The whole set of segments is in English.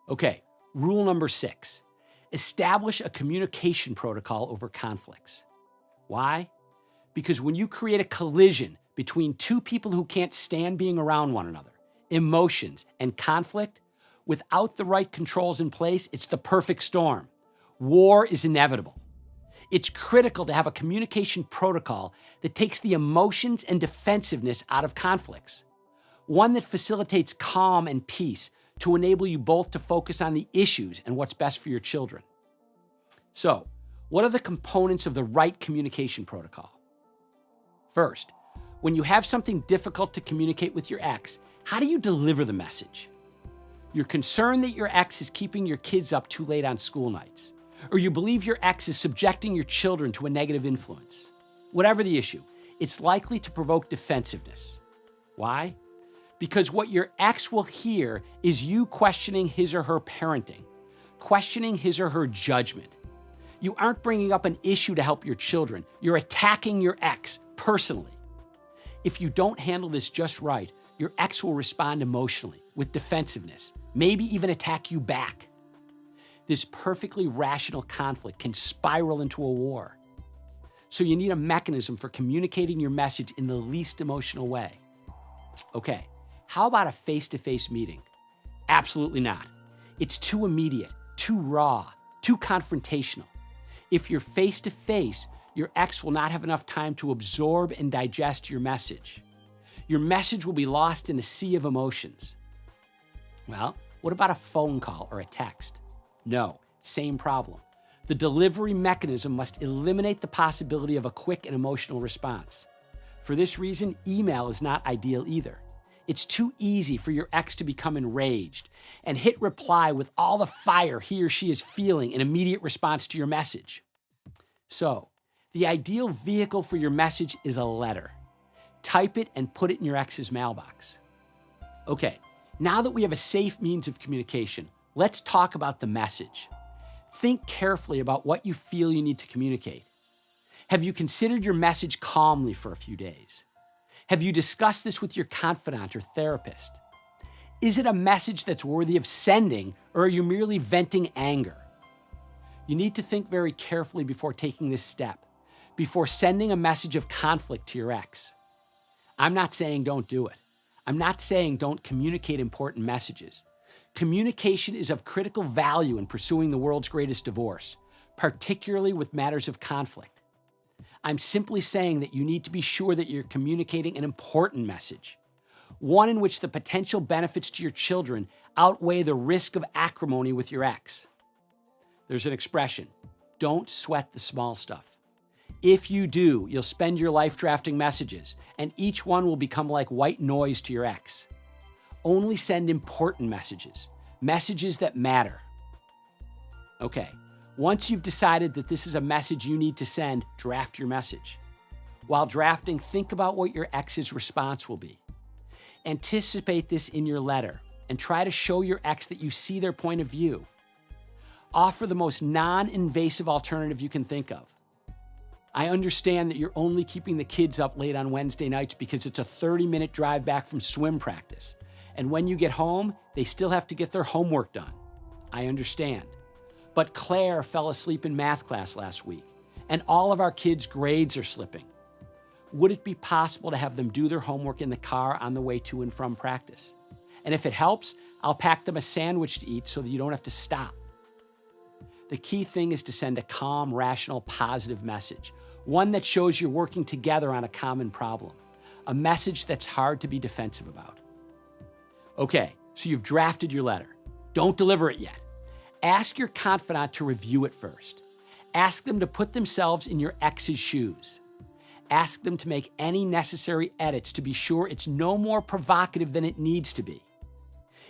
Okay, rule number 6, establish a communication protocol over conflicts. Why? Because when you create a collision between two people who can't stand being around one another, emotions and conflict, without the right controls in place, it's the perfect storm. War is inevitable. It's critical to have a communication protocol that takes the emotions and defensiveness out of conflicts. One that facilitates calm and peace to enable you both to focus on the issues and what's best for your children. So, what are the components of the right communication protocol? First, when you have something difficult to communicate with your ex, how do you deliver the message? You're concerned that your ex is keeping your kids up too late on school nights, or you believe your ex is subjecting your children to a negative influence. Whatever the issue, it's likely to provoke defensiveness. Why? Because what your ex will hear is you questioning his or her parenting, questioning his or her judgment. You aren't bringing up an issue to help your children. You're attacking your ex personally. If you don't handle this just right, your ex will respond emotionally with defensiveness, maybe even attack you back. This perfectly rational conflict can spiral into a war. So you need a mechanism for communicating your message in the least emotional way. Okay, how about a face-to-face meeting? Absolutely not. It's too immediate, too raw, too confrontational. If you're face-to-face, your ex will not have enough time to absorb and digest your message. Your message will be lost in a sea of emotions. Well, what about a phone call or a text? No, same problem. The delivery mechanism must eliminate the possibility of a quick and emotional response. For this reason, email is not ideal either. It's too easy for your ex to become enraged and hit reply with all the fire he or she is feeling in immediate response to your message. So, the ideal vehicle for your message is a letter. Type it and put it in your ex's mailbox. Okay, now that we have a safe means of communication, let's talk about the message. Think carefully about what you feel you need to communicate. Have you considered your message calmly for a few days? Have you discussed this with your confidant or therapist? Is it a message that's worthy of sending, or are you merely venting anger? You need to think very carefully before taking this step, before sending a message of conflict to your ex. I'm not saying don't do it. I'm not saying don't communicate important messages. Communication is of critical value in pursuing the world's greatest divorce, particularly with matters of conflict. I'm simply saying that you need to be sure that you're communicating an important message, one in which the potential benefits to your children outweigh the risk of acrimony with your ex. There's an expression, don't sweat the small stuff. If you do, you'll spend your life drafting messages, and each one will become like white noise to your ex. Only send important messages, messages that matter. Okay, once you've decided that this is a message you need to send, draft your message. While drafting, think about what your ex's response will be. Anticipate this in your letter and try to show your ex that you see their point of view. Offer the most non-invasive alternative you can think of. I understand that you're only keeping the kids up late on Wednesday nights because it's a 30-minute drive back from swim practice. And when you get home, they still have to get their homework done. I understand. But Claire fell asleep in math class last week, and all of our kids' grades are slipping. Would it be possible to have them do their homework in the car on the way to and from practice? And if it helps, I'll pack them a sandwich to eat so that you don't have to stop. The key thing is to send a calm, rational, positive message, one that shows you're working together on a common problem, a message that's hard to be defensive about. Okay, so you've drafted your letter. Don't deliver it yet. Ask your confidant to review it first. Ask them to put themselves in your ex's shoes. Ask them to make any necessary edits to be sure it's no more provocative than it needs to be.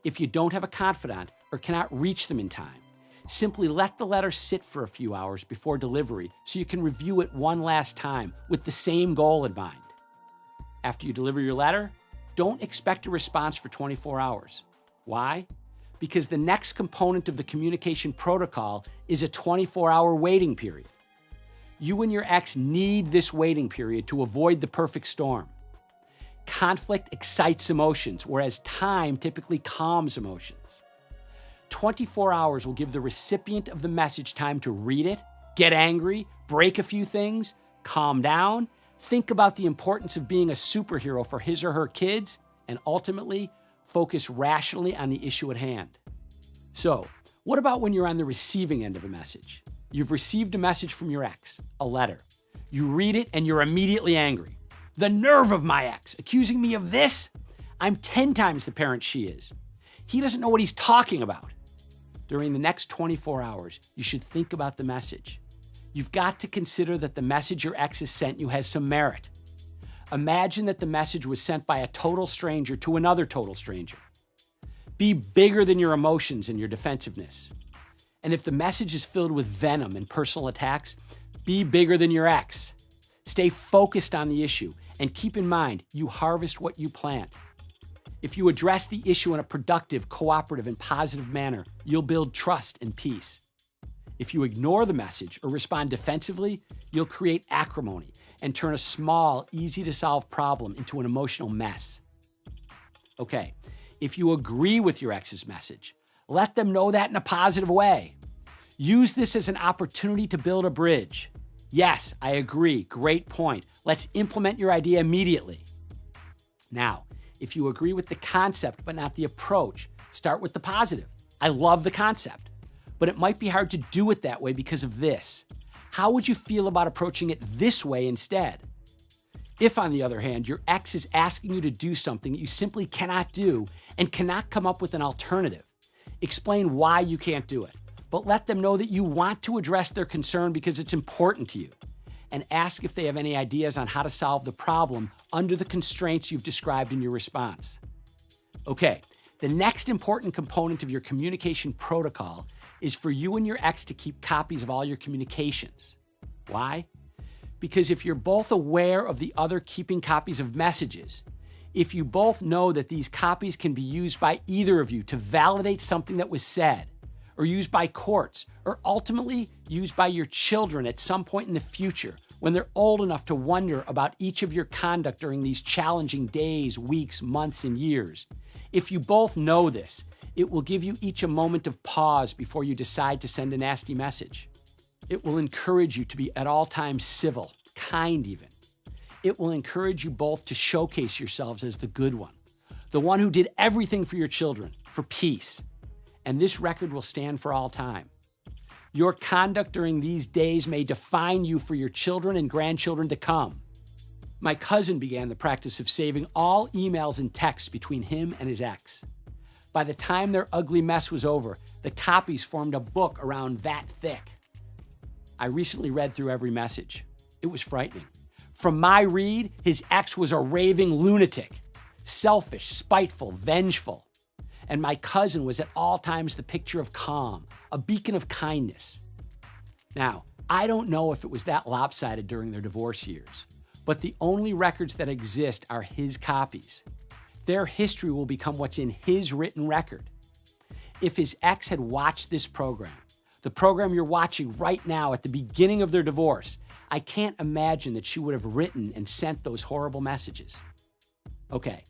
If you don't have a confidant or cannot reach them in time, simply let the letter sit for a few hours before delivery so you can review it one last time with the same goal in mind. After you deliver your letter, don't expect a response for 24 hours. Why? Because the next component of the communication protocol is a 24-hour waiting period. You and your ex need this waiting period to avoid the perfect storm. Conflict excites emotions, whereas time typically calms emotions. 24 hours will give the recipient of the message time to read it, get angry, break a few things, calm down, think about the importance of being a superhero for his or her kids, and ultimately focus rationally on the issue at hand. So, what about when you're on the receiving end of a message? You've received a message from your ex, a letter. You read it and you're immediately angry. The nerve of my ex, accusing me of this? I'm 10 times the parent she is. He doesn't know what he's talking about. During the next 24 hours, you should think about the message. You've got to consider that the message your ex has sent you has some merit. Imagine that the message was sent by a total stranger to another total stranger. Be bigger than your emotions and your defensiveness. And if the message is filled with venom and personal attacks, be bigger than your ex. Stay focused on the issue and keep in mind you harvest what you plant. If you address the issue in a productive, cooperative, and positive manner, you'll build trust and peace. If you ignore the message or respond defensively, you'll create acrimony and turn a small, easy-to-solve problem into an emotional mess. Okay, if you agree with your ex's message, let them know that in a positive way. Use this as an opportunity to build a bridge. Yes, I agree. Great point. Let's implement your idea immediately. Now, if you agree with the concept but not the approach, start with the positive. I love the concept, but it might be hard to do it that way because of this. How would you feel about approaching it this way instead? If, on the other hand, your ex is asking you to do something that you simply cannot do and cannot come up with an alternative, explain why you can't do it, but let them know that you want to address their concern because it's important to you, and ask if they have any ideas on how to solve the problem under the constraints you've described in your response. Okay, the next important component of your communication protocol is for you and your ex to keep copies of all your communications. Why? Because if you're both aware of the other keeping copies of messages, if you both know that these copies can be used by either of you to validate something that was said, or used by courts, or ultimately used by your children at some point in the future when they're old enough to wonder about each of your conduct during these challenging days, weeks, months, and years. If you both know this, it will give you each a moment of pause before you decide to send a nasty message. It will encourage you to be at all times civil, kind even. It will encourage you both to showcase yourselves as the good one, the one who did everything for your children, for peace. And this record will stand for all time. Your conduct during these days may define you for your children and grandchildren to come. My cousin began the practice of saving all emails and texts between him and his ex. By the time their ugly mess was over, the copies formed a book around that thick. I recently read through every message. It was frightening. From my read, his ex was a raving lunatic, selfish, spiteful, vengeful. And my cousin was at all times the picture of calm, a beacon of kindness. Now, I don't know if it was that lopsided during their divorce years, but the only records that exist are his copies. Their history will become what's in his written record. If his ex had watched this program, the program you're watching right now at the beginning of their divorce, I can't imagine that she would have written and sent those horrible messages. Okay,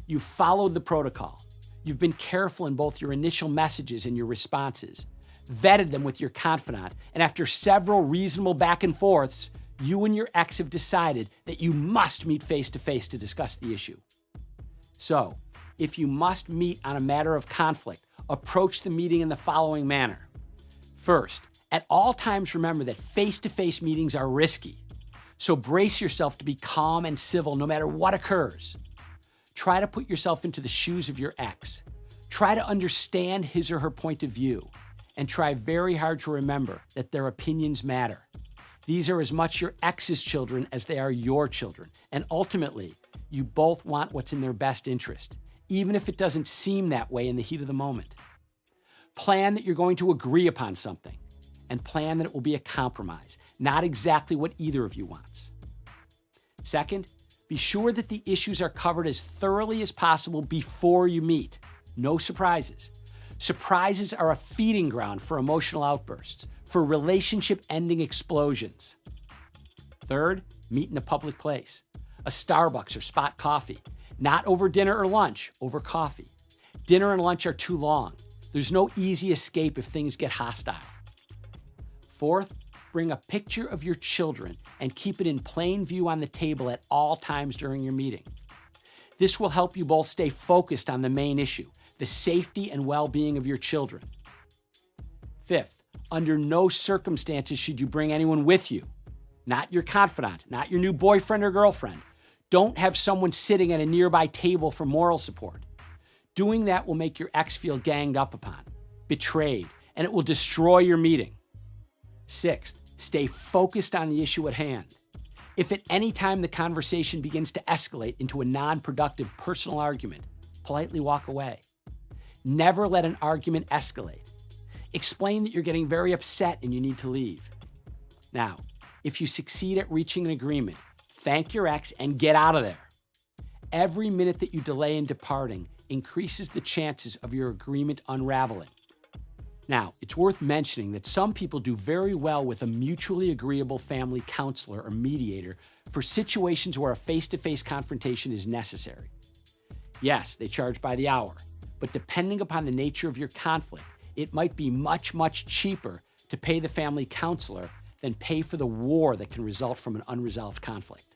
you followed the protocol. You've been careful in both your initial messages and your responses, vetted them with your confidant, and after several reasonable back and forths, you and your ex have decided that you must meet face-to-face to discuss the issue. So, if you must meet on a matter of conflict, approach the meeting in the following manner. First, at all times remember that face-to-face meetings are risky, so brace yourself to be calm and civil no matter what occurs. Try to put yourself into the shoes of your ex. Try to understand his or her point of view, and try very hard to remember that their opinions matter. These are as much your ex's children as they are your children, and ultimately, you both want what's in their best interest, even if it doesn't seem that way in the heat of the moment. Plan that you're going to agree upon something, and plan that it will be a compromise, not exactly what either of you wants. Second, be sure that the issues are covered as thoroughly as possible before you meet. No surprises. Surprises are a feeding ground for emotional outbursts, for relationship-ending explosions. Third, meet in a public place. A Starbucks or Spot Coffee. Not over dinner or lunch, over coffee. Dinner and lunch are too long. There's no easy escape if things get hostile. Fourth, bring a picture of your children and keep it in plain view on the table at all times during your meeting. This will help you both stay focused on the main issue, the safety and well-being of your children. Fifth, under no circumstances should you bring anyone with you. Not your confidant, not your new boyfriend or girlfriend. Don't have someone sitting at a nearby table for moral support. Doing that will make your ex feel ganged up upon, betrayed, and it will destroy your meeting. Sixth, stay focused on the issue at hand. If at any time the conversation begins to escalate into a non-productive personal argument, politely walk away. Never let an argument escalate. Explain that you're getting very upset and you need to leave. Now, if you succeed at reaching an agreement, thank your ex and get out of there. Every minute that you delay in departing increases the chances of your agreement unraveling. Now, it's worth mentioning that some people do very well with a mutually agreeable family counselor or mediator for situations where a face-to-face confrontation is necessary. Yes, they charge by the hour, but depending upon the nature of your conflict, it might be much, much cheaper to pay the family counselor than pay for the war that can result from an unresolved conflict.